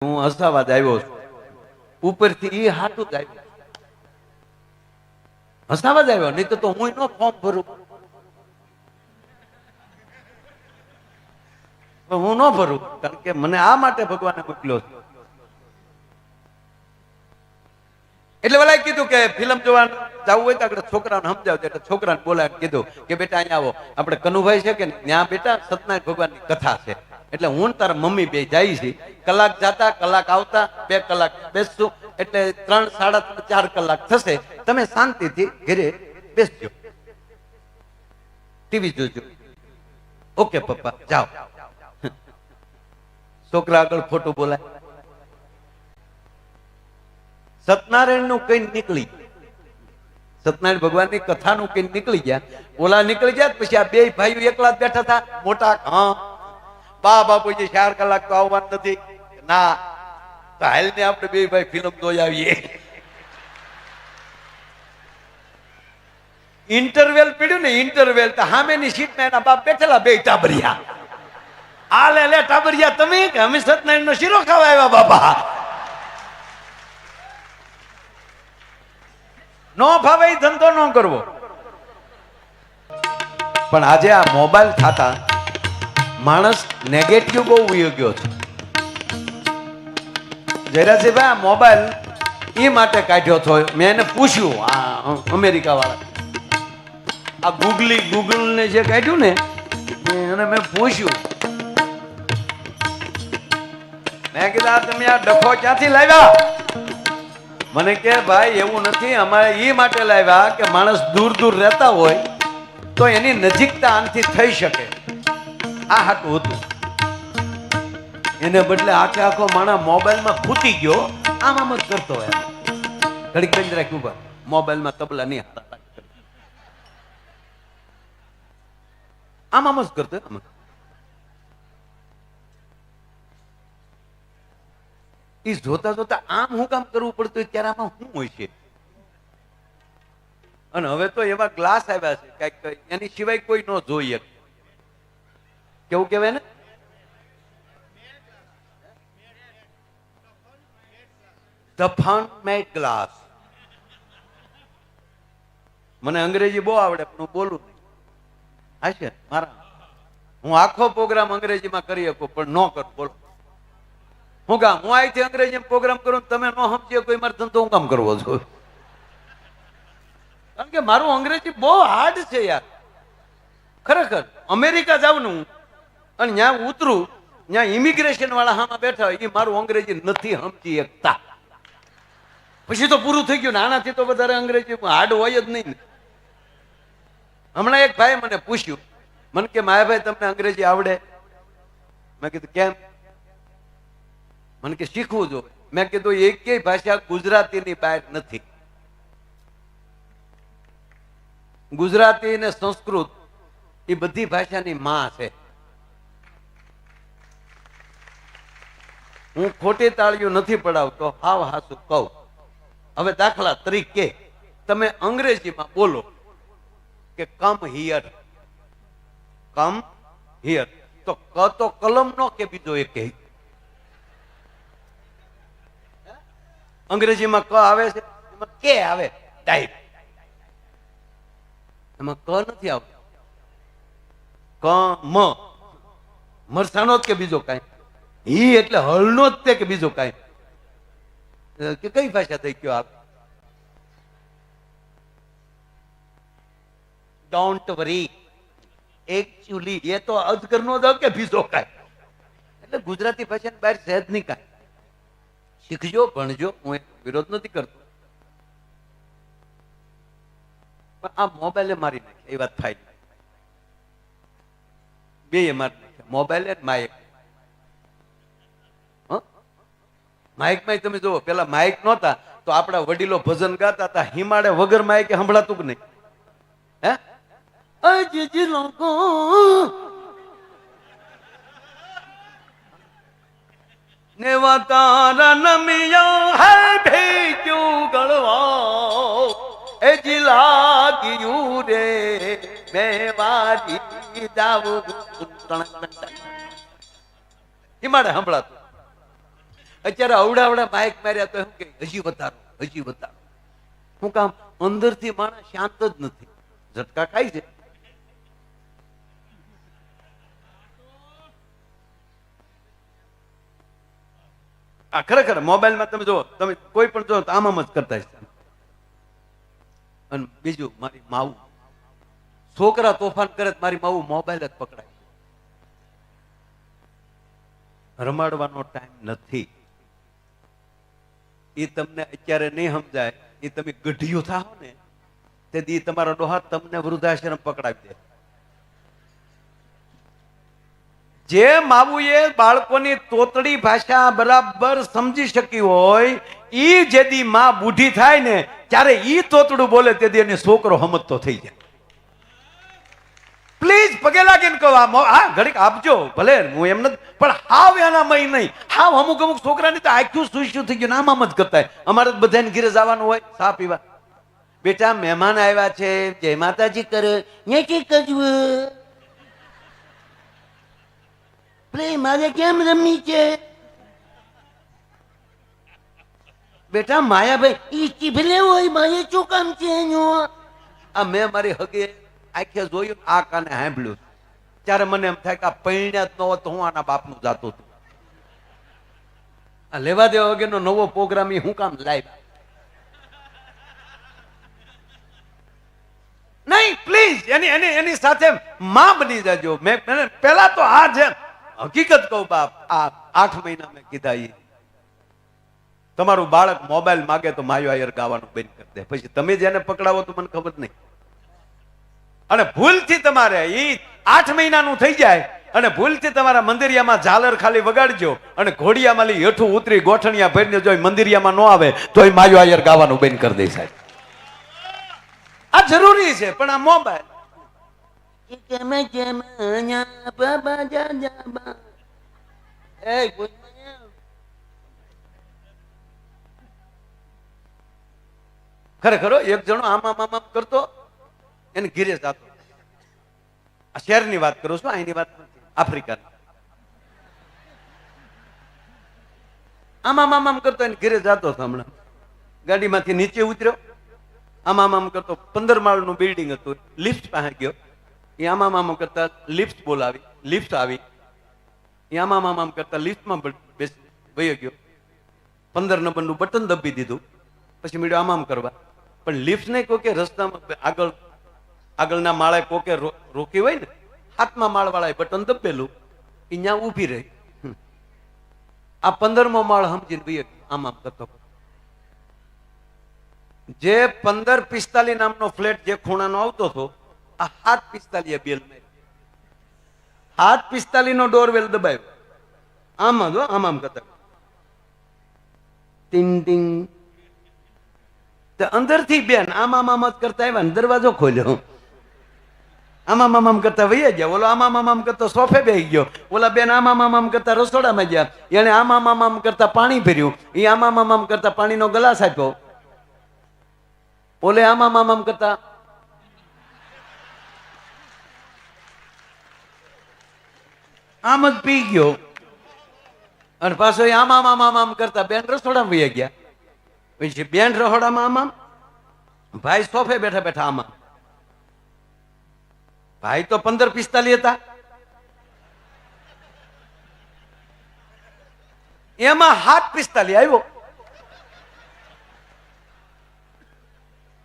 હું હસાવાદ આવ્યો છું ઉપરથી એ હાટું જ આવ્યું હસાવાદ આવ્યો નહીં તો હું નો ફોર્મ ભરું હું ન ભરું કારણ કે મને આ માટે ભગવાને મોકલ્યો છે એટલે ઓલાએ કીધું કે ફિલ્મ જોવા જવું હોય તો આપણે છોકરાને સમજાવજો એટલે છોકરાને બોલાવીને કીધું કે બેટા અહીંયા આવો આપણે કનુભાઈ છે કે ત્યાં બેટા સત્યનારાયણ ભગવાનની કથા છે એટલે હું તારા મમ્મી બે જાય છે કલાક જાતા કલાક આવતા 2 કલાક બેસશું એટલે 3, 3.5, 4 કલાક થશે તમે શાંતિથી ઘરે બેસજો ટીવી જોજો ઓકે પપ્પા જાઓ છોકરા આગળ ખોટું બોલાય સત્યનારાયણ નું કઈ નીકળી સત્યનારાયણ ભગવાન ની કથા નું કઈ નીકળી ગયા ઓલા નીકળી ગયા પછી આ બે ભાઈઓ એકલા જ બેઠા હતા મોટા હા બા બાપુજી 4 કલાક તો આવવાનું નથી ના તો હાલ ને આપણે બે ભાઈ ફિલ્મ જોઈ આવીએ ઇન્ટરવેલ પડ્યું ને ઇન્ટરવેલ તો સામેની સીટમાં એના બાપ બેઠેલા બે ટાબરિયા આ લે ટાબરિયા તમે કે અમે સત્યનારાયણ નો શીરો ખાવા આવ્યા બાપા નો ભાવે ધંધો ન કરવો પણ આજે આ મોબાઈલ થતા માણસ નેગેટિવ બહુ વયો ગયો છે જયરાજભાઈ આ મોબાઈલ એ માટે કાઢ્યો છો મેં એને પૂછ્યું આ અમેરિકા વાળા આ ગૂગલ ને જે કાઢ્યું ને એને મેં પૂછ્યું મેં કીધું તમે આ ડખો ક્યાંથી લાવ્યા મને કે ભાઈ એવું નથી અમારે એ માટે લાવ્યા કે માણસ દૂર દૂર રહેતા હોય તો એની નજીકતા આનથી થઈ શકે આ હાટું હતું એને બદલે આખો માણસ મોબાઈલમાં ફૂટી ગયો આમ જ કરતો હોય ઘડીક બંધ રાખ્યું ભાઈ મોબાઈલમાં તબલા નહીં આમ જ કરતો એ જોતા જોતા આમ હું કામ કરવું પડતું ત્યારે આમાં શું હોય છે અને હવે તો એવા ગ્લાસ આવ્યા છે કઈક એની સિવાય કોઈ ન જોઈએ કેવું કેવાય ને તફાન મેટ ગ્લાસ મને અંગ્રેજી બહુ આવડે પણ હું બોલું હા છે મારા હું આખો પ્રોગ્રામ અંગ્રેજીમાં કરી શકું પણ ન કરું બોલો હું કામ હું અહીંથી અંગ્રેજી પ્રોગ્રામ કરું તમે ન સમજીએ કોઈ મારે ધંધો હું કામ કરવો છું કારણ કે મારું અંગ્રેજી બહુ હાર્ડ છે યાર ખરેખર અમેરિકા જાઉં ને હું અને ત્યાં ઉતરું ત્યાં ઇમિગ્રેશન વાળા હામાં બેઠા એ મારું અંગ્રેજી નથી સમજી શકતા પછી તો પૂરું થઈ ગયું ને આનાથી તો વધારે અંગ્રેજી હાર્ડ હોય જ નહીં હમણાં એક ભાઈ મને પૂછ્યું મને કે માયાભાઈ તમને અંગ્રેજી આવડે મેં કીધું કેમ મને કે શીખવું જોઈએ મેં કીધું એકેય ભાષા ગુજરાતીની બહાર નથી ગુજરાતી ને સંસ્કૃત એ બધી ભાષાની માં છે હું ખોટી તાળીઓ નથી પડાવતો હાવ હાસુ કહું હવે દાખલા તરીકે તમે અંગ્રેજીમાં બોલો કે કમ હિયર તો ક તો કલમ નો કે બીજો એક અંગ્રેજીમાં ક આવે છે એમાં કે આવે ટાઈપ એમાં ક નથી આવતો ક મ મરસાનો જ કે બીજો કઈ ઈ એટલે હળનો જ તે કે બીજો કઈ કે કઈ ભાષા થઈ ગયો આપ ડોન્ટ વરી એકચ્યુઅલી એ તો અજગર નો દો કે બીજો કઈ એટલે ગુજરાતી ભાષાની બહાર સહેજ નહીં કાંઈ શીખજો ભણજો હું વિરોધ નથી કરતો પણ આ મોબાઈલે મારી નાખે એ વાત થાય બે મારી નાખે મોબાઈલ માઇક માઇકમાં તમે જુઓ પેલા માઇક નહોતા તો આપણા વડીલો ભજન ગાતા હતા હિમાડે વગર માઇકે સંભળાતું કે નહીં હે અજી લોકો नेवतारा नमिया है भेजू गलवा ए जिला गियू रे मैं वारी जाऊं हिमाड़े संभळाતું અત્યારે અવડા બાઇક માર્યા તો એમ કે હજી વધારો હું કામ અંદરથી માણસ શાંત જ નથી, ઝટકા ખાય છે. આ ખરેખર મોબાઈલમાં તમે જો, તમે કોઈ પણ જો તો આમ જ કરતા છે. અને બીજું મારી માવું, છોકરા તોફાન કરે મારી માવું મોબાઈલ જ પકડાય. રમાડવાનો ટાઈમ નથી. એ તમને અત્યારે નહીં સમજાય. એ તમે ગઢિયું થાઓ ને તે દી તમારો ડોહા તમને વૃદ્ધાશ્રમ પકડાવી દે. જે માવુએ બાળકોની તોતડી ભાષા બરાબર સમજી શકી હોય, ઈ જેદી માં બુઢી થાય ને ત્યારે ઈ તોતડું બોલે તેથી એને છોકરો હમજતો થઈ જાય. પ્લીઝ પગે લાગીને કહો, હા ઘડીક આપજો ભલે, હું એમ નથી, પણ હાવ એના મય નહીં. હાવ અમુક છોકરાની તો આખું સુઈશું થઈ ગયું, આમ જ કરતા. અમારે બધાને ઘરે જવાનું હોય ચા પીવા. બેટા મહેમાન આવ્યા છે, જય માતાજી કરે ન્યાથી કરવું. મારે કેમ રમી છે બેટા? માયાભાઈ ઈ ભલે હોય, મારે શું કામ છે એનું? આ મેં મારી હગે આંખે જોયું, આ કાને સાંભળ્યું, ત્યારે મને એમ થાય કે આ પૈણ્યા જ ન હોત તો હું આના બાપનું જાતું હતું. આ લેવા દેવા વગરનો નવો પ્રોગ્રામ એ હું કામ લાવ્યા? નહીં, પ્લીઝ એની સાથે માં બની જાજો. મેં પેલા તો આ જેમ હકીકત કહું બાપ, આ 8 મહિના મેં કીધા, ઈ તમારું બાળક મોબાઈલ માગે તો માયો આયર ગાવાનું બંધ કરી દે. પછી તમે જેને પકડાવો તો મને ખબર નહીં. અને ભૂલથી તમારે ઈ 8 મહિનાનું થઈ જાય અને ભૂલથી તમારા મંદિરિયામાં ઝાલર ખાલી વગાડજો અને ઘોડિયામાં હેઠું ઉતરી ગોઠણિયા ભરીને જો મંદિરિયામાં ન આવે તો એ માયો આયર ગાવાનું બંધ કરી દે. સાહેબ આ જરૂરી છે, પણ આ મોબાઈલ ખરેખર એક જણો આમ કરતો, એને ઘીરે જતો. આ શહેરની વાત કરું છું, અહીંની વાત નથી, આફ્રિકાની. આમ કરતો એને ઘીરે જતો હતો. હમણાં ગાડીમાંથી નીચે ઉતર્યો, આમ કરતો. 15 માળનું બિલ્ડિંગ હતું. લિફ્ટ પાસે ગયો, એ આમ કરતા લિફ્ટ બોલાવી, લિફ્ટ આવી. એ આમ કરતા લિફ્ટમાં વયો ગયો. 15 નંબરનું બટન દબી દીધું. પછી મીડિયો આમ કરવા, પણ લિફ્ટ નહીં કોકે રસ્તામાં આગળના માળે કોકે રોકી હોય ને, 7મા માળ વાળા બટન દબેલું, એ ત્યાં ઊભી રહી. આ 15મો માળ સમજીને વયો આમ કરતો. જે 1545 નામનો ફ્લેટ જે ખૂણાનો આવતો હતો, આ 745 બેલ મારી. 745 નો ડોરવેલ દબાવ્યો. આમ કરતા ટિંગ ટિંગ. અંદરથી બેન આમ જ કરતા આવ્યા ને દરવાજો ખોલ્યો. આમ કરતા વૈયા ગયા. ઓલો આમ કરતો સોફે બેસી ગયો. ઓલા બેન આમ કરતા રસોડામાં ગયા. એને આમ કરતા પાણી ભર્યું. એ આમ કરતા પાણીનો ગ્લાસ આપ્યો. ઓલે આમ કરતા આમ જ પી ગયો. અને પાછો આમ કરતા બેન રસોડામાં વૈયા ગયા. પછી બેન રહોડામાં આમ, ભાઈ સોફે બેઠા બેઠા આમ. ભાઈ તો 1545 હતા. એમાં 745 આવ્યો.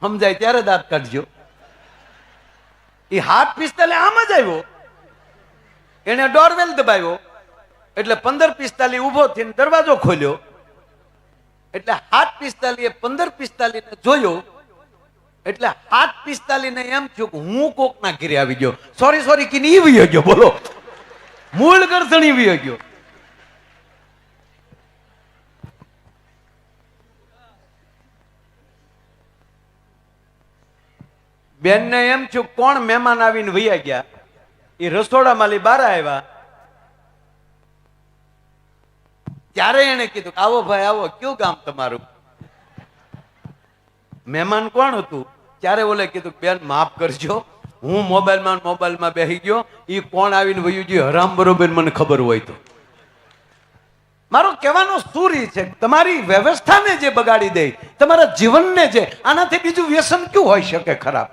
સમજાય ત્યારે દાંત કાઢજો. એ 745 આમ જ આવ્યો. એને ડોરવેલ દબાવ્યો એટલે 1545 ઉભો થઈને દરવાજો ખોલ્યો. એટલે 745 1545 ને જોયો. એટલે 745 ને એમ થયું કે હું કોક ના ઘરે આવી ગયો. સોરી કીને ઈ વયો ગયો. બોલો, મૂળ ગરસણી વયો ગયો. બેન ને એમ થયું કોણ મહેમાન આવીને વૈયા ગયા. એ રસોડામાં બહાર આવ્યા ત્યારે એને કીધું આવો ભાઈ આવો, કયું ગામ તમારું? મહેમાન કોણ હતું? ત્યારે ઓલે કીધું બેન માફ કરજો, હું મોબાઈલમાં બેસી ગયો. એ કોણ આવીને વયું ગયું હરામ બરોબર મને ખબર હોય તો. મારો કહેવાનો સૂર ઈ છે કે તમારી વ્યવસ્થાને જે બગાડી દે, તમારા જીવનને જે, આનાથી બીજું વ્યસન કયું હોઈ શકે ખરાબ?